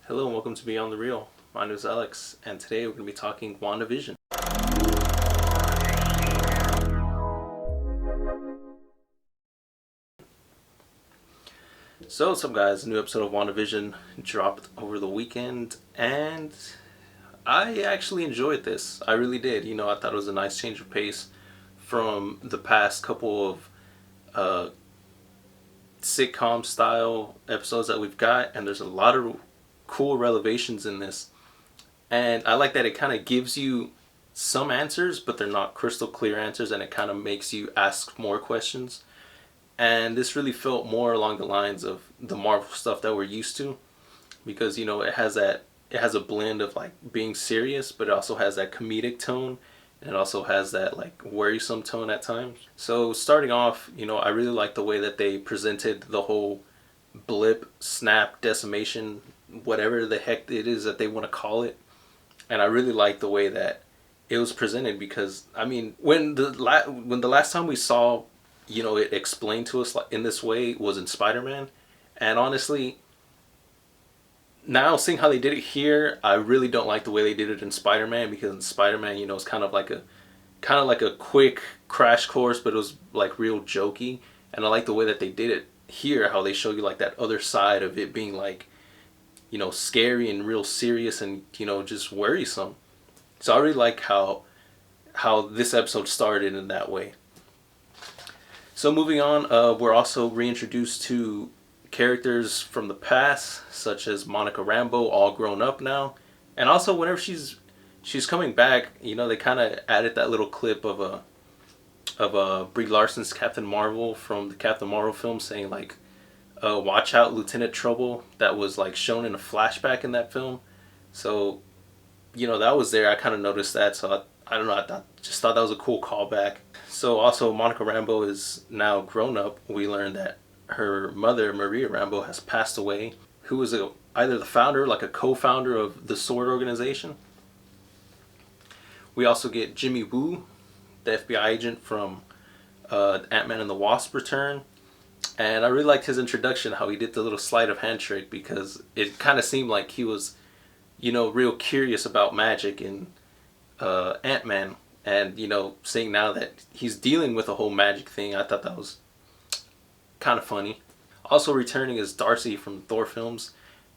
Hello and welcome to Beyond the Real. My name is Alex, and today we're going to be talking WandaVision. So, what's up, guys? A new episode of WandaVision dropped over the weekend, and I actually enjoyed this. I really did. I thought it was a nice change of pace from the past couple of sitcom style episodes that we've got, and there's a lot of cool revelations in this. And I like that it kind of gives you some answers, but they're not crystal clear answers, and it kind of makes you ask more questions. And this really felt more along the lines of the Marvel stuff that we're used to, because it has a blend of like being serious, but it also has that comedic tone, and it also has that like worrisome tone at times. So starting off, I really like the way that they presented the whole blip, snap, decimation, whatever the heck it is that they want to call it. And I really like the way that it was presented, because I mean, when the last time we saw, it explained to us in this way was in Spider-Man, and honestly, now seeing how they did it here, I really don't like the way they did it in Spider-Man, because in Spider-Man, it's kind of like a quick crash course, but it was like real jokey, and I like the way that they did it here, how they show you like that other side of it being like, scary and real serious and, just worrisome. So I really like how this episode started in that way. So moving on, we're also reintroduced to characters from the past, such as Monica Rambeau, all grown up now. And also whenever she's coming back, they kind of added that little clip of Brie Larson's Captain Marvel from the Captain Marvel film, saying like, watch out, Lieutenant Trouble, that was like shown in a flashback in that film. So, that was there. I kind of noticed that. So I don't know. Just thought that was a cool callback. So also, Monica Rambeau is now grown up. We learned that her mother, Maria Rambeau, has passed away, who was either the founder, like a co-founder of the Sword organization. We also get Jimmy Woo, the FBI agent from Ant-Man and the Wasp return. And I really liked his introduction, how he did the little sleight of hand trick, because it kind of seemed like he was, real curious about magic in Ant-Man. And, seeing now that he's dealing with a whole magic thing, I thought that was kind of funny. Also returning is Darcy from Thor films.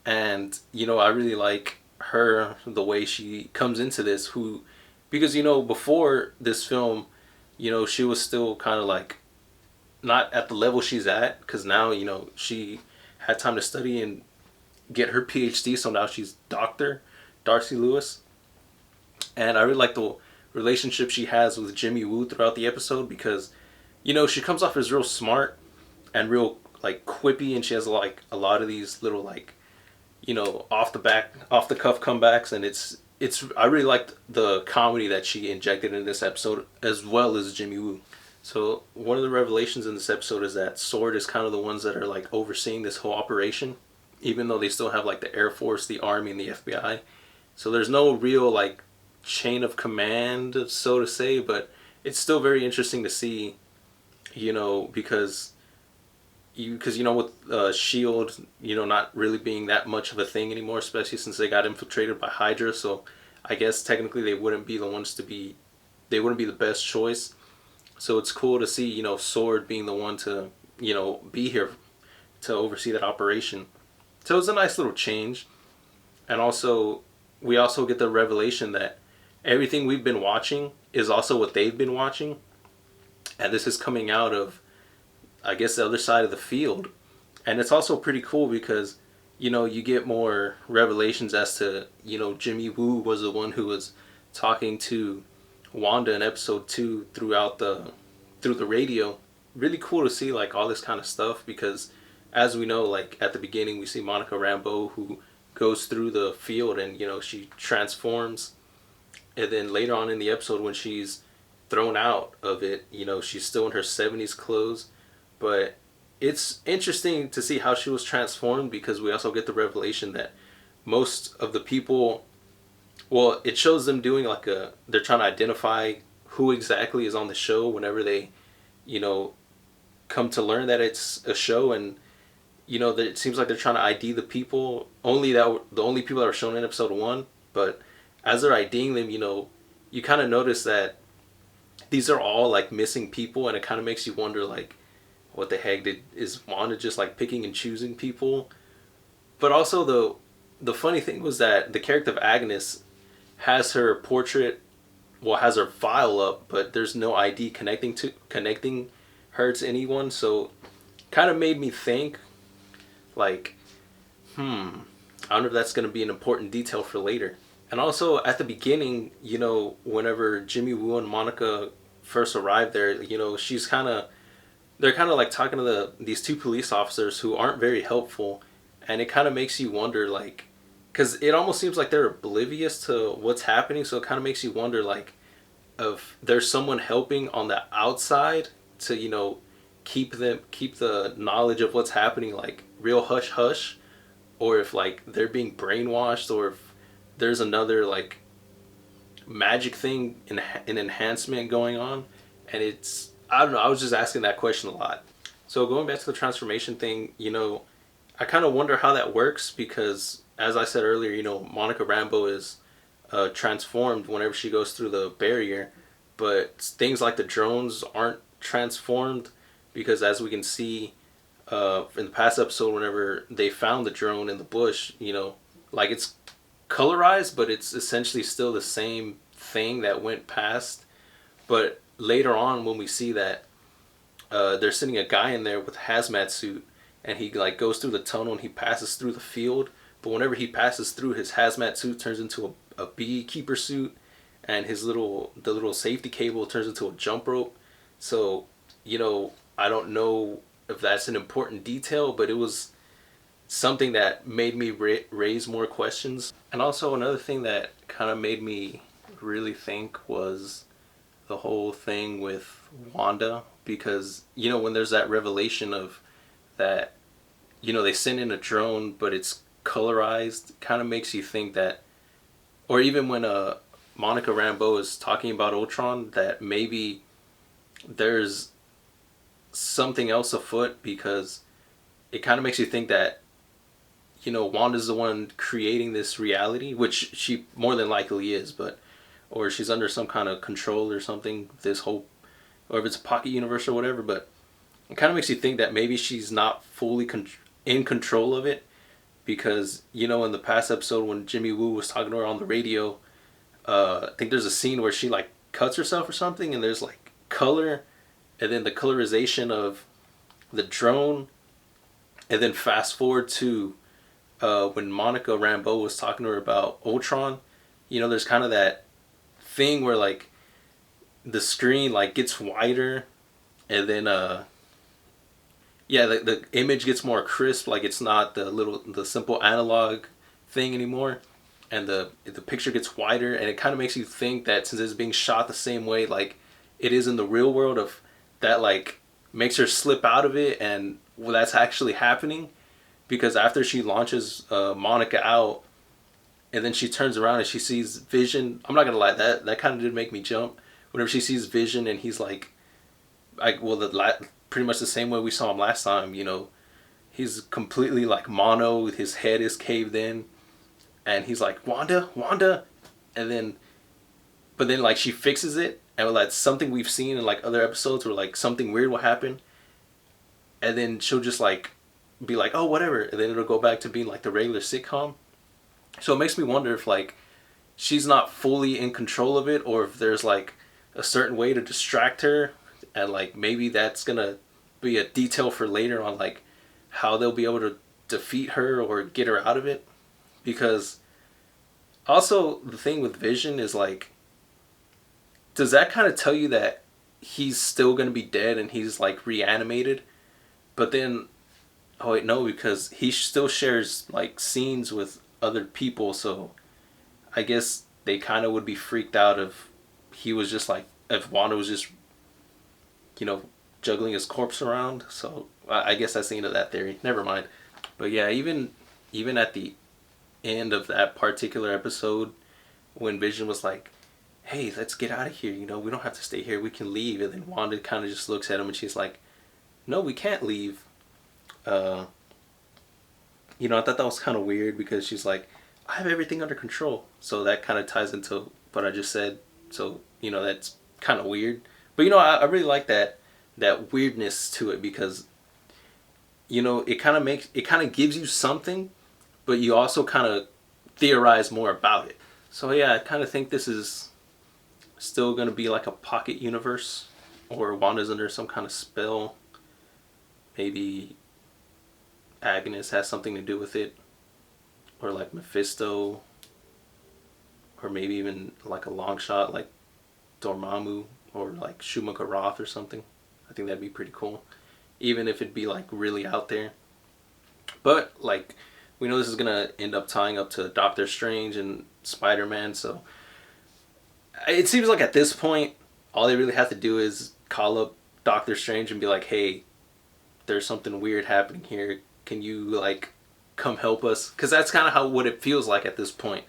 And, I really like her, the way she comes into this, because, before this film, she was still kind of like, not at the level she's at, because now she had time to study and get her PhD, so now she's Dr. Darcy Lewis. And I really like the relationship she has with Jimmy Woo throughout the episode, because she comes off as real smart and real like quippy, and she has like a lot of these little like off the cuff comebacks, and it's I really liked the comedy that she injected in this episode, as well as Jimmy Woo. So one of the revelations in this episode is that Sword is kind of the ones that are like overseeing this whole operation, even though they still have like the Air Force, the Army, and the FBI. So there's no real like chain of command, so to say, but it's still very interesting to see, because with Shield, not really being that much of a thing anymore, especially since they got infiltrated by Hydra. So I guess technically they wouldn't be the best choice. So it's cool to see, Sword being the one to, be here to oversee that operation. So it's a nice little change. And also, we also get the revelation that everything we've been watching is also what they've been watching. And this is coming out of, I guess, the other side of the field. And it's also pretty cool because, you get more revelations as to, Jimmy Woo was the one who was talking to Wanda in episode 2 through the radio. Really cool to see like all this kind of stuff, because as we know, like at the beginning we see Monica Rambeau, who goes through the field and she transforms, and then later on in the episode when she's thrown out of it, she's still in her 70s clothes. But it's interesting to see how she was transformed, because we also get the revelation that most of the people, well, it shows them doing like they're trying to identify who exactly is on the show whenever they, come to learn that it's a show. And, that it seems like they're trying to ID the people. The only people that were shown in episode 1, but as they're IDing them, you kind of notice that these are all like missing people, and it kind of makes you wonder like, what the heck is Wanda just like picking and choosing people? But also the funny thing was that the character of Agnes has her portrait, well, has her file up, but there's no ID connecting her to anyone. So kind of made me think like, I wonder if that's going to be an important detail for later. And also at the beginning, whenever Jimmy Woo and Monica first arrived there, they're kind of like talking to these two police officers who aren't very helpful, and it kind of makes you wonder like, because it almost seems like they're oblivious to what's happening, so it kind of makes you wonder like, if there's someone helping on the outside to keep the knowledge of what's happening like real hush hush, or if like they're being brainwashed, or if there's another like magic thing in an enhancement going on. And I don't know, I was just asking that question a lot. So going back to the transformation thing, I kind of wonder how that works, because as I said earlier, Monica Rambeau is transformed whenever she goes through the barrier, but things like the drones aren't transformed, because as we can see in the past episode, whenever they found the drone in the bush, like it's colorized, but it's essentially still the same thing that went past. But later on, when we see that they're sending a guy in there with a hazmat suit, and he like goes through the tunnel and he passes through the field, but whenever he passes through, his hazmat suit turns into a beekeeper suit, and the little safety cable turns into a jump rope. So I don't know if that's an important detail, but it was something that made me raise more questions. And also another thing that kind of made me really think was the whole thing with Wanda, because when there's that revelation of that, they send in a drone but it's colorized, kind of makes you think that, or even when Monica Rambeau is talking about Ultron, that maybe there's something else afoot, because it kind of makes you think that Wanda's the one creating this reality, which she more than likely is, or she's under some kind of control or something, this whole, or if it's a pocket universe or whatever. But it kind of makes you think that maybe she's not fully in control of it, because in the past episode when Jimmy Woo was talking to her on the radio, I think there's a scene where she like cuts herself or something, and there's like color, and then the colorization of the drone, and then fast forward to when Monica Rambeau was talking to her about Ultron, there's kind of that thing where like the screen like gets wider, and then the image gets more crisp, like it's not the simple analog thing anymore, and the picture gets wider, and it kind of makes you think that since it's being shot the same way like it is in the real world, of that like makes her slip out of it, and well, that's actually happening, because after she launches Monica out, and then she turns around and she sees Vision. I'm not gonna lie, that kind of did make me jump whenever she sees Vision, and he's like pretty much the same way we saw him last time. He's completely like mono, his head is caved in, and he's like, Wanda, and then, but then like she fixes it, and like something we've seen in like other episodes where like something weird will happen, and then she'll just like be like, oh whatever, and then it'll go back to being like the regular sitcom. So it makes me wonder if like she's not fully in control of it, or if there's like a certain way to distract her, and like maybe that's gonna be a detail for later on, like how they'll be able to defeat her or get her out of it. Because also the thing with Vision is like, does that kind of tell you that he's still gonna be dead and he's like reanimated? But then, oh wait, no, because he still shares like scenes with other people, so I guess they kind of would be freaked out if he was just like, if Wanda was just juggling his corpse around. So I guess that's the end of that theory. Never mind. But yeah, even at the end of that particular episode, when Vision was like, hey, let's get out of here, we don't have to stay here, we can leave, and then Wanda kind of just looks at him and she's like, no, we can't leave. I thought that was kind of weird because she's like, I have everything under control. So that kind of ties into what I just said. So, that's kind of weird. But, I really like that weirdness to it because, it kind of gives you something, but you also kind of theorize more about it. So, yeah, I kind of think this is still going to be like a pocket universe, or Wanda's under some kind of spell. Maybe Agnes has something to do with it, or like Mephisto, or maybe even like a long shot like Dormammu or like Schumacher Roth or something. I think that'd be pretty cool, even if it'd be like really out there. But like, we know this is gonna end up tying up to Doctor Strange and Spider-Man, so it seems like at this point all they really have to do is call up Doctor Strange and be like, hey, there's something weird happening here, can you like come help us? Because that's kind of how what it feels like at this point.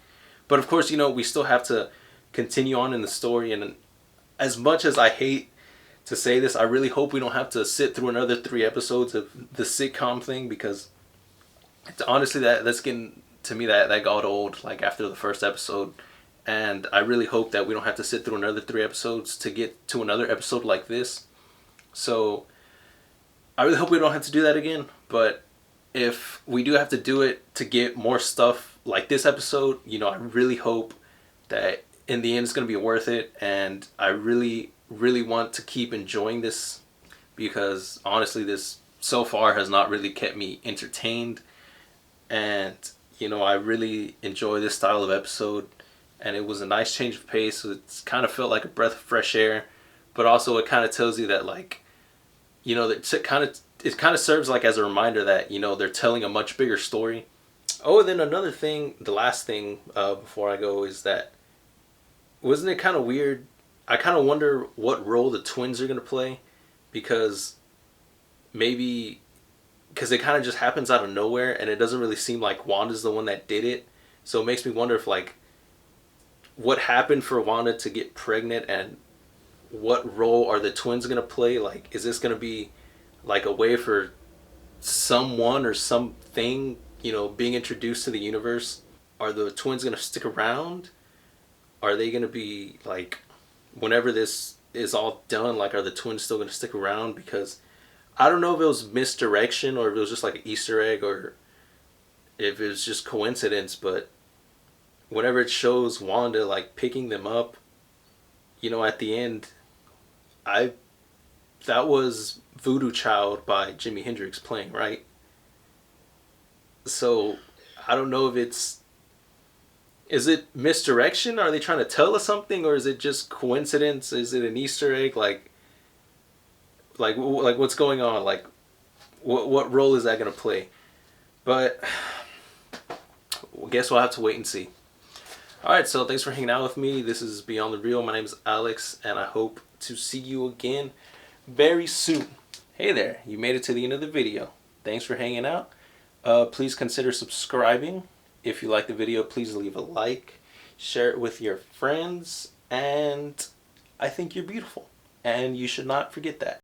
But of course, we still have to continue on in the story, and as much as I hate to say this, I really hope we don't have to sit through another 3 episodes of the sitcom thing, because honestly that's getting to me, that got old like after the first episode. And I really hope that we don't have to sit through another 3 episodes to get to another episode like this. So I really hope we don't have to do that again. But if we do have to do it to get more stuff like this episode, I really hope that in the end it's going to be worth it. And I really, really want to keep enjoying this, because honestly, this so far has not really kept me entertained. And, I really enjoy this style of episode. And it was a nice change of pace. It's kind of felt like a breath of fresh air. But also it kind of tells you that, like, that it kind of serves like as a reminder that, they're telling a much bigger story. Oh, and then another thing, the last thing before I go, is that, wasn't it kind of weird? I kind of wonder what role the twins are going to play, because maybe, because it kind of just happens out of nowhere and it doesn't really seem like Wanda's the one that did it. So it makes me wonder if, like, what happened for Wanda to get pregnant, and what role are the twins going to play? Like, is this going to be like a way for someone or something, being introduced to the universe? Are the twins going to stick around? Are they going to be like, whenever this is all done, like, are the twins still going to stick around? Because I don't know if it was misdirection or if it was just like an Easter egg, or if it was just coincidence, but whenever it shows Wanda like picking them up, at the end, I that was Voodoo Child by Jimi Hendrix playing, right? So I don't know if is it misdirection? Are they trying to tell us something, or is it just coincidence? Is it an Easter egg? Like what's going on? Like, what role is that gonna play? But I guess we'll have to wait and see. Alright, so thanks for hanging out with me. This is Beyond the Real. My name is Alex, and I hope to see you again very soon. Hey there, you made it to the end of the video. Thanks for hanging out. Please consider subscribing. If you like the video, please leave a like. Share it with your friends. And I think you're beautiful. And you should not forget that.